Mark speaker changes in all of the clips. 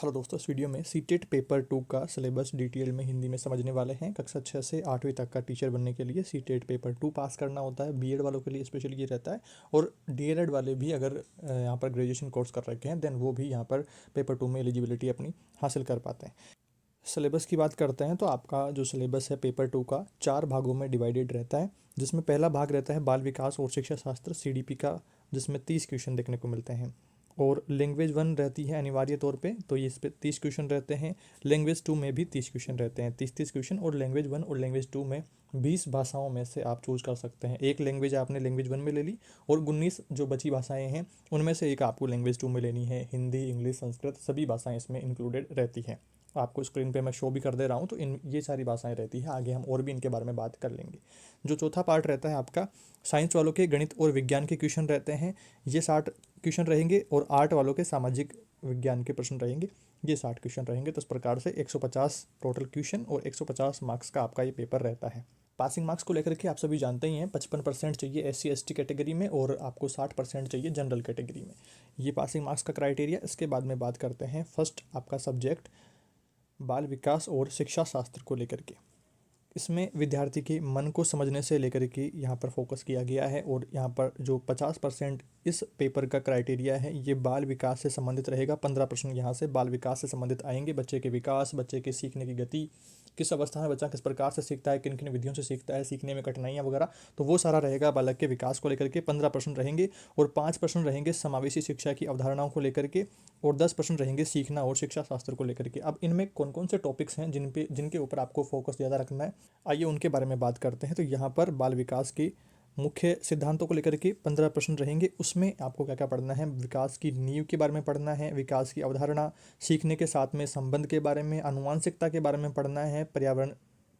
Speaker 1: Hello दोस्तों, इस video में सीटेट पेपर 2 का सिलेबस डिटेल में हिंदी में समझने वाले हैं। कक्षा 6 से 8वीं तक का टीचर बनने के लिए सीटेट पेपर 2 पास करना होता है। बीएड वालों के लिए स्पेशली ये रहता है, और डीएलएड वाले भी अगर यहाँ पर ग्रेजुएशन कोर्स कर रखे हैं देन वो भी यहाँ पर पेपर 2 में एलिजिबिलिटी अपनी हासिल कर पाते हैं। सिलेबस की बात करते हैं तो आपका जो सिलेबस है पेपर 2 का 4 भागों में डिवाइडेड रहता है, जिसमें पहला भाग रहता है बाल विकास और शिक्षा शास्त्र सीडीपी का, जिसमें 30 क्वेश्चन देखने को मिलते हैं। और लैंग्वेज 1 रहती है अनिवार्य तौर पे, तो ये इस पे 30 क्वेश्चन रहते हैं। लैंग्वेज 2 में भी 30 क्वेश्चन रहते हैं, 30 क्वेश्चन। और लैंग्वेज 1 और लैंग्वेज 2 में 20 भाषाओं में से आप चूज कर सकते हैं। एक लैंग्वेज आपने लैंग्वेज 1 में ले ली, और 19 जो बची भाषाएं हैं उनमें से एक आपको लैंग्वेज 2 में लेनी है। हिंदी, इंग्लिश, संस्कृत सभी भाषाएं इसमें इंक्लूडेड रहती हैं। आपको स्क्रीन पे मैं शो भी कर दे रहा हूँ, तो इन ये सारी भाषाएं रहती है। आगे हम और भी इनके बारे में बात कर लेंगे। जो चौथा पार्ट रहता है आपका साइंस वालों के गणित और विज्ञान के क्वेश्चन रहते हैं, ये 60 क्वेश्चन रहेंगे। और आर्ट वालों के सामाजिक विज्ञान के प्रश्न रहेंगे, ये 60 क्वेश्चन रहेंगे। तो इस प्रकार से 150 टोटल क्वेश्चन और 150 मार्क्स का आपका ये पेपर रहता है। पासिंग मार्क्स को लेकर के आप सभी जानते ही हैं, 55% चाहिए SC/ST कैटेगरी में, और आपको 60% चाहिए जनरल कैटेगरी में। ये पासिंग मार्क्स का क्राइटेरिया। इसके बाद में बात करते हैं फर्स्ट आपका सब्जेक्ट बाल विकास और शिक्षा शास्त्र को लेकर के। इसमें विद्यार्थी के मन को समझने से लेकर के यहाँ पर फोकस किया गया है। और यहाँ पर जो 50% इस पेपर का क्राइटेरिया है ये बाल विकास से संबंधित रहेगा। 15 प्रश्न यहाँ से बाल विकास से संबंधित आएंगे। बच्चे के विकास, बच्चे के सीखने की गति, किस अवस्था में बच्चा किस प्रकार से सीखता है, किन किन विधियों से सीखता है, सीखने में कठिनाइयाँ वगैरह, तो वो सारा रहेगा बालक के विकास को लेकर के। 15 प्रश्न रहेंगे, और 5 प्रश्न रहेंगे समावेशी शिक्षा की अवधारणाओं को लेकर के, और 10 प्रश्न रहेंगे सीखना और शिक्षा शास्त्र को लेकर के। अब इनमें कौन कौन से टॉपिक्स हैं जिनके ऊपर आपको फोकस ज़्यादा रखना है, आइए उनके बारे में बात करते हैं। तो यहाँ पर बाल विकास के मुख्य सिद्धांतों को लेकर के 15 प्रश्न रहेंगे। उसमें आपको क्या क्या पढ़ना है, विकास की नींव के बारे में पढ़ना है, विकास की अवधारणा, सीखने के साथ में संबंध के बारे में, आनुवांशिकता के बारे में पढ़ना है,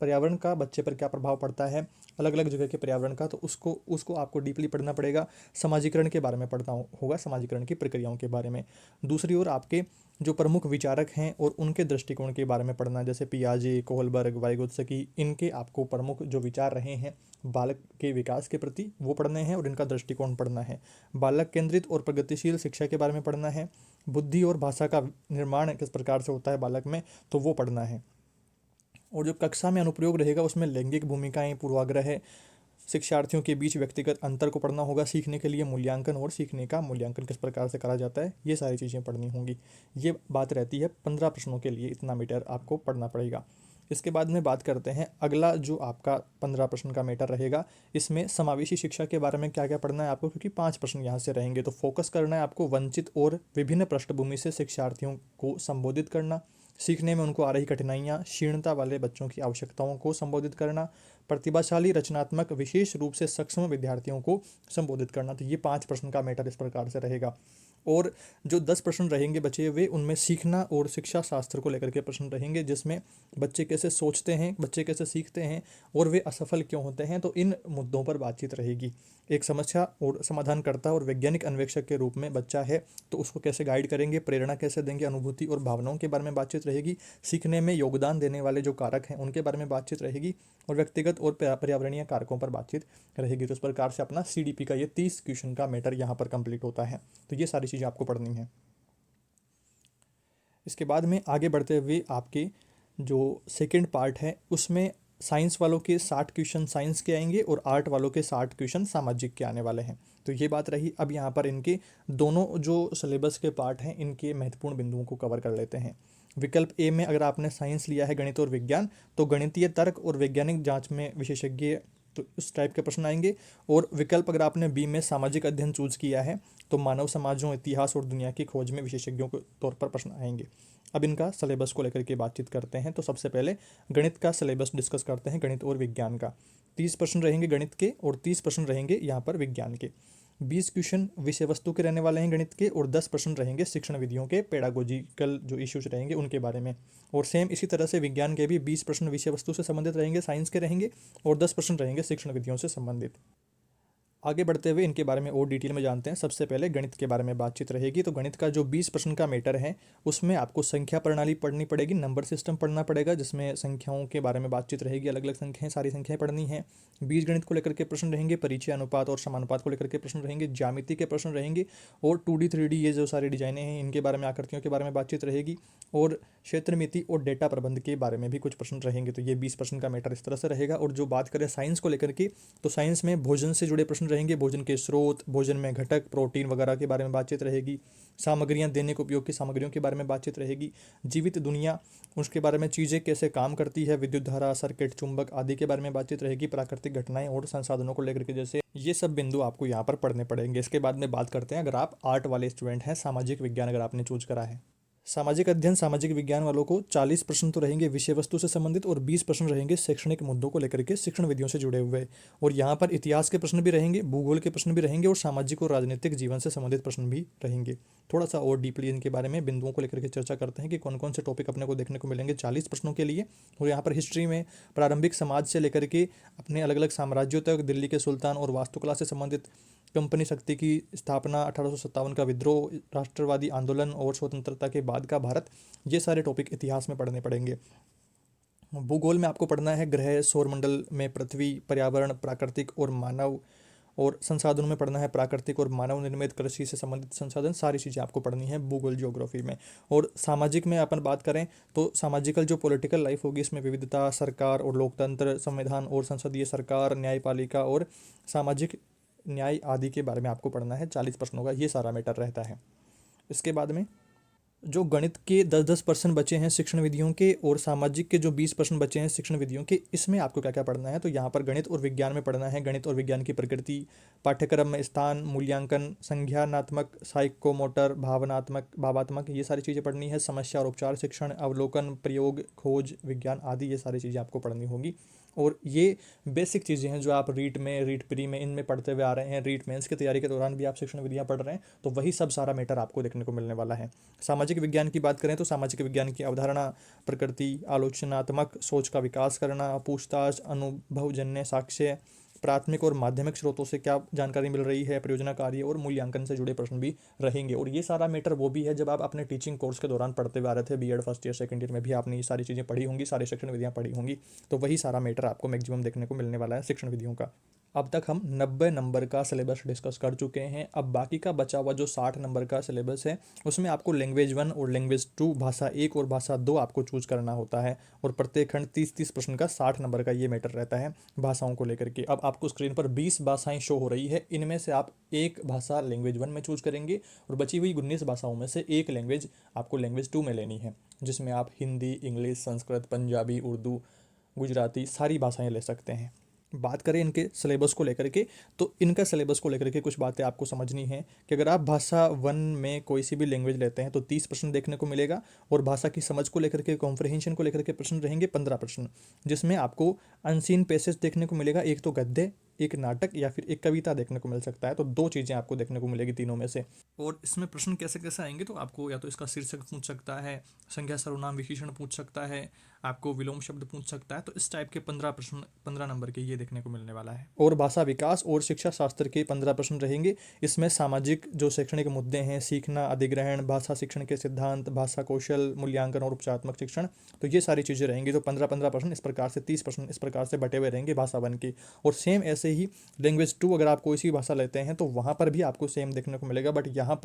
Speaker 1: पर्यावरण का बच्चे पर क्या प्रभाव पड़ता है, अलग अलग जगह के पर्यावरण का, तो उसको उसको आपको डीपली पढ़ना पड़ेगा। समाजीकरण के बारे में पढ़ना होगा, समाजीकरण की प्रक्रियाओं के बारे में। दूसरी ओर आपके जो प्रमुख विचारक हैं और उनके दृष्टिकोण के बारे में पढ़ना, जैसे पियाजे, कोहलबर्ग, वाइगोत्स्की, इनके आपको प्रमुख जो विचार रहे हैं बालक के विकास के प्रति वो पढ़ने हैं और इनका दृष्टिकोण पढ़ना है। बालक केंद्रित और प्रगतिशील शिक्षा के बारे में पढ़ना है। बुद्धि और भाषा का निर्माण किस प्रकार से होता है बालक में, तो वो पढ़ना है। और जो कक्षा में अनुप्रयोग रहेगा उसमें लैंगिक भूमिकाएं, पूर्वाग्रह, शिक्षार्थियों के बीच व्यक्तिगत अंतर को पढ़ना होगा। सीखने के लिए मूल्यांकन और सीखने का मूल्यांकन किस प्रकार से करा जाता है, ये सारी चीज़ें पढ़नी होंगी। ये बात रहती है 15 प्रश्नों के लिए, इतना मीटर आपको पढ़ना पड़ेगा। इसके बाद में बात करते हैं अगला जो आपका 15 प्रश्न का मैटर रहेगा, इसमें समावेशी शिक्षा के बारे में क्या क्या पढ़ना है आपको, क्योंकि 5 प्रश्न यहाँ से रहेंगे। तो फोकस करना है आपको वंचित और विभिन्न पृष्ठभूमि से शिक्षार्थियों को संबोधित करना, सीखने में उनको आ रही कठिनाइयाँ, क्षीणता वाले बच्चों की आवश्यकताओं को संबोधित करना, प्रतिभाशाली, रचनात्मक, विशेष रूप से सक्षम विद्यार्थियों को संबोधित करना। तो ये 5 प्रश्न का मैटर इस प्रकार से रहेगा। और जो 10 प्रश्न रहेंगे बचे हुए, उनमें सीखना और शिक्षा शास्त्र को लेकर के प्रश्न रहेंगे, जिसमें बच्चे कैसे सोचते हैं, बच्चे कैसे सीखते हैं, और वे असफल क्यों होते हैं, तो इन मुद्दों पर बातचीत रहेगी। एक समस्या और समाधानकर्ता और वैज्ञानिक अन्वेषक के रूप में बच्चा है, तो उसको कैसे गाइड करेंगे, प्रेरणा कैसे देंगे, अनुभूति और भावनाओं के बारे में बातचीत रहेगी। सीखने में योगदान देने वाले जो कारक हैं उनके बारे में बातचीत रहेगी, और व्यक्तिगत और पर्यावरणीय कारकों पर बातचीत रहेगी। तो इस प्रकार से अपना सीडीपी का ये 30 क्वेश्चन का मैटर यहाँ पर कंप्लीट होता है। तो ये सारी चीज़ें आपको पढ़नी है। इसके बाद में आगे बढ़ते हुए आपके जो सेकंड पार्ट है उसमें साइंस वालों के 60 क्वेश्चन साइंस के आएंगे, और आर्ट वालों के 60 क्वेश्चन सामाजिक के आने वाले हैं। तो ये बात रही। अब यहाँ पर इनके दोनों जो सिलेबस के पार्ट हैं इनके महत्वपूर्ण बिंदुओं को कवर कर लेते हैं। विकल्प ए में अगर आपने साइंस लिया है, गणित और विज्ञान, तो गणितीय तर्क और वैज्ञानिक जांच में विशेषज्ञ, तो इस टाइप के प्रश्न आएंगे। और विकल्प अगर आपने बी में सामाजिक अध्ययन चूज किया है, तो मानव समाजों, इतिहास और दुनिया की खोज में विशेषज्ञों के तौर पर प्रश्न आएंगे। अब इनका सिलेबस को लेकर के बातचीत करते हैं। तो सबसे पहले गणित का सिलेबस डिस्कस करते हैं, गणित और विज्ञान का। 30 प्रश्न रहेंगे गणित के, और 30 प्रश्न रहेंगे यहाँ पर विज्ञान के। 20 क्वेश्चन विषय वस्तु के रहने वाले हैं गणित के, और 10 प्रश्न रहेंगे शिक्षण विधियों के, पेडागोजिकल जो इश्यूज रहेंगे उनके बारे में। और सेम इसी तरह से विज्ञान के भी 20 प्रश्न विषय वस्तु से संबंधित रहेंगे, साइंस के रहेंगे, और 10 प्रश्न रहेंगे शिक्षण विधियों से संबंधित। आगे बढ़ते हुए इनके बारे में और डिटेल में जानते हैं। सबसे पहले गणित के बारे में बातचीत रहेगी। तो गणित का जो 20 प्रश्न का मैटर है उसमें आपको संख्या प्रणाली पढ़नी पड़ेगी, नंबर सिस्टम पढ़ना पड़ेगा, जिसमें संख्याओं के बारे में बातचीत रहेगी, अलग अलग संख्याएं, सारी संख्याएं पढ़नी है। बीजगणित को लेकर के प्रश्न रहेंगे, परिचय, अनुपात और समानुपात को लेकर के प्रश्न रहेंगे, ज्यामिति के प्रश्न रहेंगे, और 2D 3D ये जो सारी डिजाइनें हैं इनके बारे में, आकृतियों के बारे में बातचीत रहेगी, और क्षेत्र मिति और डेटा प्रबंध के बारे में भी कुछ प्रश्न रहेंगे। तो ये 20 प्रश्न का मैटर इस तरह से रहेगा। और जो बात करें साइंस को लेकर के, तो साइंस में भोजन से जुड़े प्रश्न रहेंगे, भोजन के स्रोत, भोजन में घटक, प्रोटीन वगैरह के बारे में बातचीत रहेगी, सामग्रियां, दैनिक उपयोग की सामग्रियों के बारे में बातचीत रहेगी, जीवित दुनिया, उसके बारे में, चीज़ें कैसे काम करती है, विद्युत धारा, सर्किट, चुंबक आदि के बारे में बातचीत रहेगी, प्राकृतिक घटनाएं और संसाधनों को लेकर के, जैसे ये सब बिंदु आपको यहाँ पर पढ़ने पड़ेंगे। इसके बाद में बात करते हैं, अगर आप आर्ट वाले स्टूडेंट हैं, सामाजिक विज्ञान अगर आपने चूज करा है, सामाजिक अध्ययन, सामाजिक विज्ञान वालों को 40 प्रश्न तो रहेंगे विषय वस्तु से संबंधित, और 20 प्रश्न रहेंगे शैक्षणिक मुद्दों को लेकर के, शिक्षण विधियों से जुड़े हुए। और यहाँ पर इतिहास के प्रश्न भी रहेंगे, भूगोल के प्रश्न भी रहेंगे, और सामाजिक और राजनीतिक जीवन से संबंधित प्रश्न भी रहेंगे। थोड़ा सा और डीपली इनके बारे में, बिंदुओं को लेकर के चर्चा करते हैं कि कौन कौन से टॉपिक अपने को देखने को मिलेंगे 40 प्रश्नों के लिए। और यहाँ पर हिस्ट्री में प्रारंभिक समाज से लेकर के अपने अलग अलग साम्राज्यों तक, दिल्ली के सुल्तान और वास्तुकला से संबंधित, कंपनी शक्ति की स्थापना, 1857 का विद्रोह, राष्ट्रवादी आंदोलन और स्वतंत्रता के बाद का भारत, ये सारे टॉपिक इतिहास में पढ़ने पड़ेंगे। भूगोल में आपको पढ़ना है ग्रह, सौरमंडल में पृथ्वी, पर्यावरण, प्राकृतिक और मानव, और संसाधनों में पढ़ना है प्राकृतिक और मानव निर्मित, कृषि से संबंधित संसाधन, सारी चीज़ें आपको पढ़नी है भूगोल ज्योग्राफी में। और सामाजिक में अपन बात करें तो सामाजिकल जो पॉलिटिकल लाइफ होगी, इसमें विविधता, सरकार और लोकतंत्र, संविधान और संसदीय सरकार, न्यायपालिका और सामाजिक न्याय आदि के बारे में आपको पढ़ना है। 40 प्रश्नों का ये सारा मैटर रहता है। इसके बाद में जो गणित के 10-10 प्रश्न बचे हैं शिक्षण विधियों के, और सामाजिक के जो 20 प्रश्न बचे हैं शिक्षण विधियों के, इसमें आपको क्या क्या पढ़ना है। तो यहाँ पर गणित और विज्ञान में पढ़ना है गणित और विज्ञान की प्रकृति, पाठ्यक्रम में स्थान, मूल्यांकन, संज्ञानात्मक, साइकोमोटर, भावात्मक, ये सारी चीज़ें पढ़नी है। समस्या और उपचार शिक्षण, अवलोकन, प्रयोग, खोज विज्ञान आदि, ये सारी चीज़ें आपको पढ़नी होगी। और ये बेसिक चीज़ें हैं जो आप रीट में, रीट प्री में, इनमें पढ़ते हुए आ रहे हैं। रीट मेंस की तैयारी के दौरान भी आप शिक्षण विधियाँ पढ़ रहे हैं, तो वही सब सारा मैटर आपको देखने को मिलने वाला है। सामाजिक विज्ञान की बात करें तो सामाजिक विज्ञान की अवधारणा, प्रकृति, आलोचनात्मक सोच का विकास करना, पूछताछ, अनुभवजन्य साक्ष्य, प्राथमिक और माध्यमिक स्रोतों से क्या जानकारी मिल रही है, परियोजना कार्य और मूल्यांकन से जुड़े प्रश्न भी रहेंगे। और ये सारा मैटर वो भी है जब आप अपने टीचिंग कोर्स के दौरान पढ़ते हुए आ रहे थे, BEd first year second year में भी आपने ये सारी चीज़ें पढ़ी होंगी, सारी शिक्षण विधियाँ पढ़ी होंगी। तो वही सारा मैटर आपको मैक्सिमम देखने को मिलने वाला है शिक्षण विधियों का। अब तक हम 90 नंबर का सिलेबस डिस्कस कर चुके हैं। अब बाकी का बचा हुआ जो 60 नंबर का सिलेबस है, उसमें आपको लैंग्वेज 1 और लैंग्वेज 2, भाषा 1 और भाषा 2 आपको चूज करना होता है। और प्रत्येक खंड 30-30 प्रश्न का 60 नंबर का ये मैटर रहता है भाषाओं को लेकर के। अब आपको स्क्रीन पर 20 भाषाएं शो हो रही है, इनमें से आप एक भाषा लैंग्वेज 1 में चूज करेंगे, और बची हुई 19 भाषाओं में से एक लैंग्वेज आपको लैंग्वेज 2 में लेनी है, जिसमें आप हिंदी, इंग्लिश, संस्कृत, पंजाबी, उर्दू, गुजराती, सारी भाषाएं ले सकते हैं। बात करें इनके सिलेबस को लेकर के, तो इनका सिलेबस को लेकर के कुछ बातें आपको समझनी है कि अगर आप भाषा 1 में कोई सी भी लैंग्वेज लेते हैं तो 30 प्रश्न देखने को मिलेगा, और भाषा की समझ को लेकर के, कॉम्प्रिहेंशन को लेकर के प्रश्न रहेंगे 15 प्रश्न, जिसमें आपको अनसीन पैसेज देखने को मिलेगा, एक तो गद्य, एक नाटक या फिर एक कविता देखने को मिल सकता है। तो 2 चीज़ें आपको देखने को मिलेगी तीनों में से। और इसमें प्रश्न कैसे कैसे आएंगे, तो आपको या तो इसका शीर्षक पूछ सकता है, संज्ञा सर्वनाम विशेषण पूछ सकता है, आपको विलोम शब्द पूछ सकता है। तो इस टाइप के 15 प्रश्न 15 नंबर के ये देखने को मिलने वाला है। और भाषा विकास और शिक्षा शास्त्र के 15 प्रश्न रहेंगे। इसमें सामाजिक जो शैक्षणिक मुद्दे हैं, सीखना, अधिग्रहण, भाषा शिक्षण के सिद्धांत, भाषा कौशल, मूल्यांकन और उपचारात्मक शिक्षण, तो ये सारी चीज़ें रहेंगी। तो 15-15 प्रश्न इस प्रकार से, 30 प्रश्न इस प्रकार से बटे हुए रहेंगे भाषा 1 के। और सेम ऐसे ही लैंग्वेज 2 अगर आप कोई सी भाषा लेते हैं तो वहाँ पर भी आपको सेम देखने को मिलेगा, बट यहाँ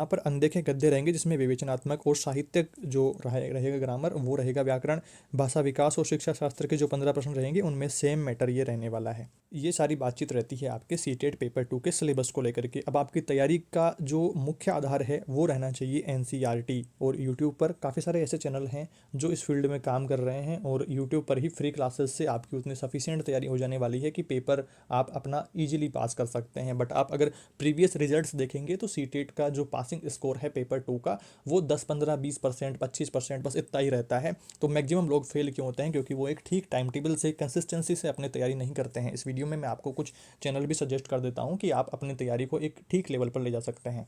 Speaker 1: पर अनदेखे गद्य रहेंगे, जिसमें विवेचनात्मक और साहित्यिक जो रहेगा ग्रामर, वो रहेगा व्याकरण। भाषा विकास और शिक्षा शास्त्र के जो 15 प्रश्न रहेंगे उनमें सेम मैटर ये रहने वाला है। ये सारी बातचीत रहती है आपके सीटेट पेपर 2 के सिलेबस को लेकर के। अब आपकी तैयारी का जो मुख्य आधार है वो रहना चाहिए एनसीईआरटी। और यूट्यूब पर काफ़ी सारे ऐसे चैनल हैं जो इस फील्ड में काम कर रहे हैं, और यूट्यूब पर ही फ्री क्लासेस से आपकी उतनी सफिशिएंट तैयारी हो जाने वाली है कि पेपर आप अपना ईजिली पास कर सकते हैं। बट आप अगर प्रीवियस रिजल्ट्स देखेंगे तो सीटेट का जो पासिंग स्कोर है पेपर 2 का, वो 10-15-20%, 25% बस इतना ही रहता है। तो मैक्सिमम लोग फेल क्यों होते हैं, क्योंकि वो एक ठीक टाइम टेबल से, कंसिस्टेंसी से अपनी तैयारी नहीं करते हैं। इस वीडियो में मैं आपको कुछ चैनल भी सजेस्ट कर देता हूँ कि आप अपनी तैयारी को एक ठीक लेवल पर ले जा सकते हैं।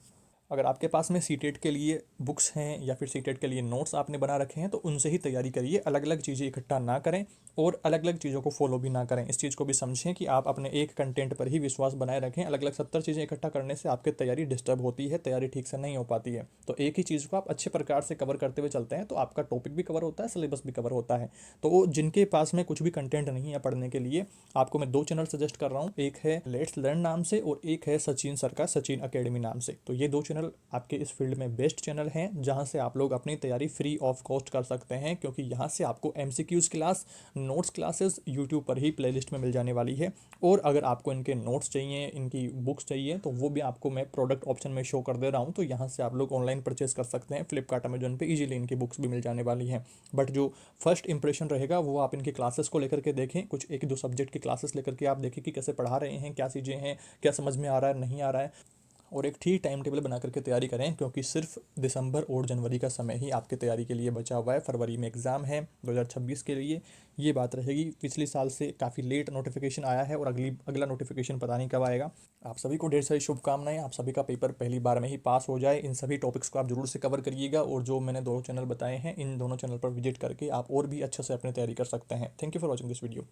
Speaker 1: अगर आपके पास में सीटेट के लिए बुक्स हैं या फिर सीटेट के लिए नोट्स आपने बना रखे हैं तो उनसे ही तैयारी करिए, अलग अलग चीज़ें इकट्ठा ना करें और अलग अलग चीज़ों को फॉलो भी ना करें। इस चीज़ को भी समझें कि आप अपने एक कंटेंट पर ही विश्वास बनाए रखें। अलग अलग 70 चीज़ें इकट्ठा करने से आपकी तैयारी डिस्टर्ब होती है, तैयारी ठीक से नहीं हो पाती है। तो एक ही चीज़ को आप अच्छे प्रकार से कवर करते हुए चलते हैं तो आपका टॉपिक भी कवर होता है, सिलेबस भी कवर होता है। तो जिनके पास में कुछ भी कंटेंट नहीं है पढ़ने के लिए, आपको मैं 2 चैनल सजेस्ट कर रहा हूँ। एक है लेट्स लर्न नाम से और एक है सचिन सर का सचिन अकेडमी नाम से। तो ये 2 चैनल आपके इस फील्ड में बेस्ट चैनल हैं जहाँ से आप लोग अपनी तैयारी फ्री ऑफ कॉस्ट कर सकते हैं, क्योंकि यहाँ से आपको MCQs class, notes classes YouTube पर ही प्लेलिस्ट में मिल जाने वाली है। और अगर आपको इनके नोट्स चाहिए, इनकी बुक्स चाहिए, तो वो भी आपको मैं प्रोडक्ट ऑप्शन में शो कर दे रहा हूँ। तो यहाँ से आप लोग ऑनलाइन परचेस कर सकते हैं, फ्लिपकार्ट अमेजोन पे इजीली इनकी बुक्स भी मिल जाने वाली हैं। बट जो फर्स्ट इंप्रेशन रहेगा वो आप इनकी क्लासेस को लेकर के देखें, कुछ एक दो सब्जेक्ट की क्लासेस लेकर के आप देखें कि कैसे पढ़ा रहे हैं, क्या चीज़ें हैं, क्या समझ में आ रहा है, नहीं आ रहा है। और एक ठीक टाइम टेबल बना करके तैयारी करें, क्योंकि सिर्फ दिसंबर और जनवरी का समय ही आपकी तैयारी के लिए बचा हुआ है। फरवरी में एग्ज़ाम है 2026 के लिए, ये बात रहेगी। पिछले साल से काफ़ी लेट नोटिफिकेशन आया है और अगला नोटिफिकेशन पता नहीं कब आएगा। आप सभी को ढेर सारी शुभकामनाएं, आप सभी का पेपर पहली बार में ही पास हो जाए। इन सभी टॉपिक्स को आप जरूर से कवर करिएगा और जो मैंने 2 चैनल बताए हैं इन दोनों चैनल पर विजिट करके आप और भी अच्छे से अपनी तैयारी कर सकते हैं। Thank you for watching this video.